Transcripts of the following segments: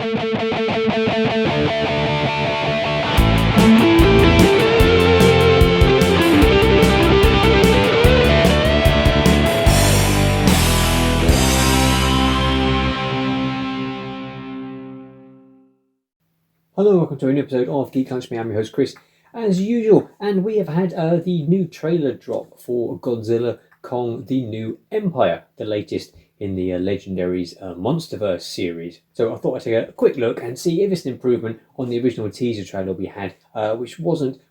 Hello, welcome to a new episode of Geek Lunch. I'm your host Chris, as usual, and we have had the new trailer drop for Godzilla Kong, the New Empire, the latest in the Legendary's Monsterverse series. So I thought I'd take a quick look and see if it's an improvement on the original teaser trailer we had, which wasn't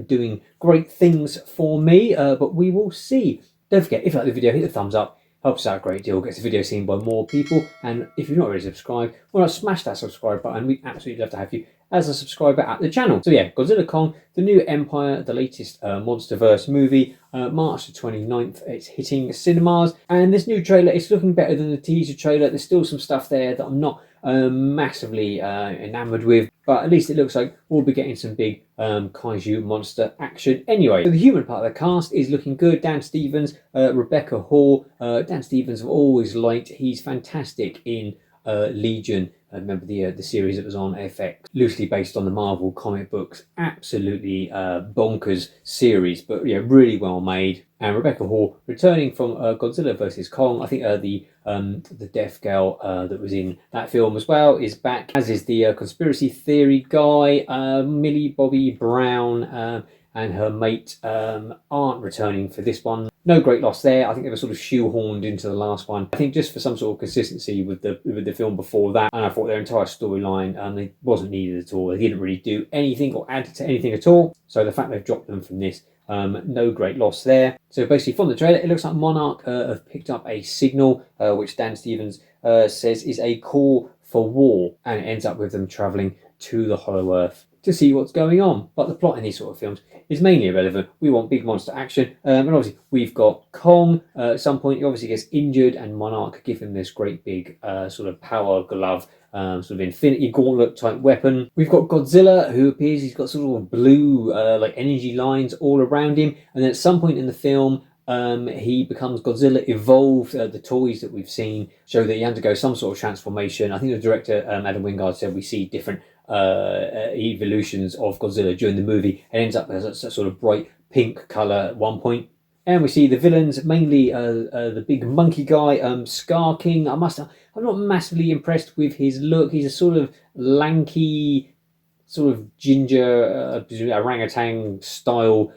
doing great things for me, but we will see. Don't forget, if you like the video, hit the thumbs up. Helps out a great deal, gets the video seen by more people, and if you're not already subscribed, why not smash that subscribe button? We'd absolutely love to have you as a subscriber at the channel. So yeah, Godzilla Kong, the New Empire, the latest Monsterverse movie, March the 29th, it's hitting cinemas, and this new trailer is looking better than the teaser trailer. There's still some stuff there that I'm not massively enamoured with, but at least it looks like we'll be getting some big kaiju monster action anyway. So the human part of the cast is looking good. Dan Stevens, Rebecca Hall. Dan Stevens I've always liked. He's fantastic in Legion. I remember the series that was on FX, loosely based on the Marvel comic books. Absolutely bonkers series, but yeah, really well made. And Rebecca Hall returning from Godzilla vs Kong. I think the deaf girl that was in that film as well is back, as is the conspiracy theory guy. Millie Bobby Brown and her mate aren't returning for this one. No great loss there. I think they were sort of shoehorned into the last one. I think just for some sort of consistency with the film before that, and I thought their entire storyline it wasn't needed at all. They didn't really do anything or add to anything at all. So the fact they've dropped them from this, no great loss there. So basically from the trailer, it looks like Monarch have picked up a signal, which Dan Stevens says is a call for war, and it ends up with them travelling to the Hollow Earth to see what's going on. But the plot in these sort of films is mainly irrelevant. We want big monster action, and obviously we've got Kong. At some point he obviously gets injured, and Monarch give him this great big sort of power glove, sort of Infinity Gauntlet type weapon. We've got Godzilla, who appears he's got sort of blue like energy lines all around him, and then at some point in the film he becomes Godzilla evolved. The toys that we've seen show that he undergoes some sort of transformation. I think the director Adam Wingard said we see different evolutions of Godzilla during the movie, and ends up as a sort of bright pink colour at one point. And we see the villains, mainly the big monkey guy, Scar King. I'm not massively impressed with his look. He's a sort of lanky, sort of ginger, orangutan style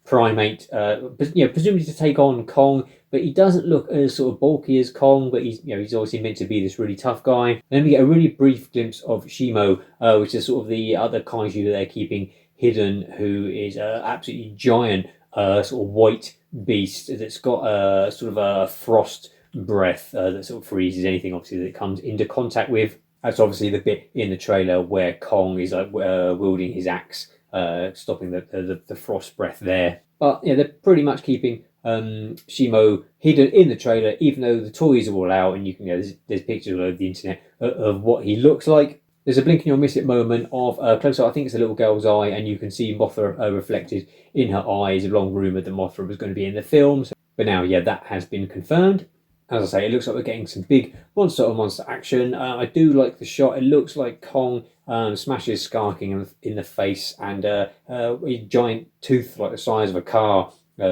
primate, presumably to take on Kong, but he doesn't look as sort of bulky as Kong, but he's obviously meant to be this really tough guy. And then we get a really brief glimpse of Shimo, which is sort of the other kaiju that they're keeping hidden, who is an absolutely giant sort of white beast that's got a sort of a frost breath that sort of freezes anything obviously that it comes into contact with. That's obviously the bit in the trailer where Kong is like wielding his axe, stopping the frost breath there. But yeah, they're pretty much keeping Shimo hidden in the trailer, even though the toys are all out, and you can there's pictures all over the internet of what he looks like. There's a blink and you'll miss it moment of close up. I think it's a little girl's eye, and you can see Mothra reflected in her eyes. A long rumour that Mothra was going to be in the film, but now yeah, that has been confirmed. As I say, it looks like we're getting some big monster action. I do like the shot. It looks like Kong smashes Scar King in the face, and a giant tooth like the size of a car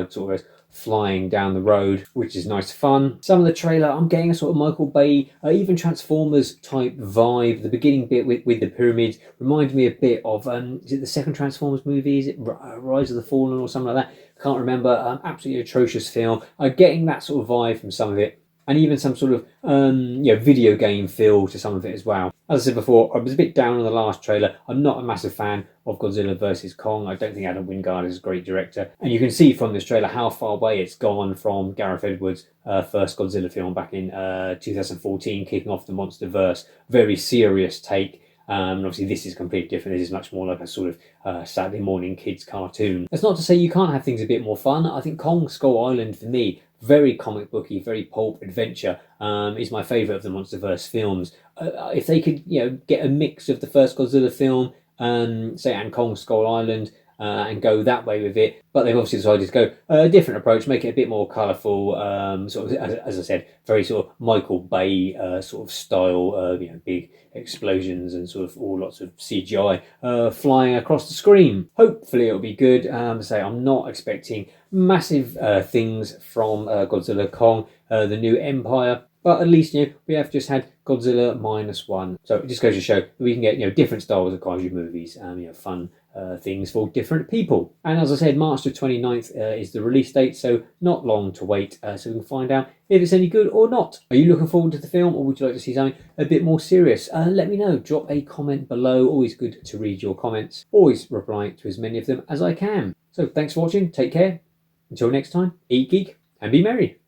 sort of flying down the road, which is nice fun. Some of the trailer, I'm getting a sort of Michael Bay, even Transformers type vibe. The beginning bit with the pyramids reminded me a bit of, is it the second Transformers movie? Is it Rise of the Fallen or something like that? Can't remember. Absolutely atrocious film. Getting that sort of vibe from some of it. And even some sort of video game feel to some of it as well. As I said before, I was a bit down on the last trailer. I'm not a massive fan of Godzilla vs Kong. I don't think Adam Wingard is a great director. And you can see from this trailer how far away it's gone from Gareth Edwards' first Godzilla film back in 2014, kicking off the Monsterverse. Very serious take. And obviously this is completely different. This is much more like a sort of Saturday morning kids cartoon. That's not to say you can't have things a bit more fun. I think Kong Skull Island, for me, very comic booky, very pulp adventure, is my favourite of the Monsterverse films. If they could, get a mix of the first Godzilla film, say, and Kong Skull Island, and go that way with it. But they've obviously decided to go a different approach, make it a bit more colourful, sort of, as I said, very sort of Michael Bay sort of style, big explosions and sort of all lots of CGI flying across the screen. Hopefully it'll be good. I'm not expecting massive things from Godzilla Kong, the new Empire. But at least, we have just had Godzilla -1. So it just goes to show that we can get, different styles of kaiju movies, fun things for different people. And as I said, March the 29th is the release date, so not long to wait, so we can find out if it's any good or not. Are you looking forward to the film, or would you like to see something a bit more serious? Let me know. Drop a comment below. Always good to read your comments. Always reply to as many of them as I can. So thanks for watching. Take care. Until next time, eat, geek, and be merry.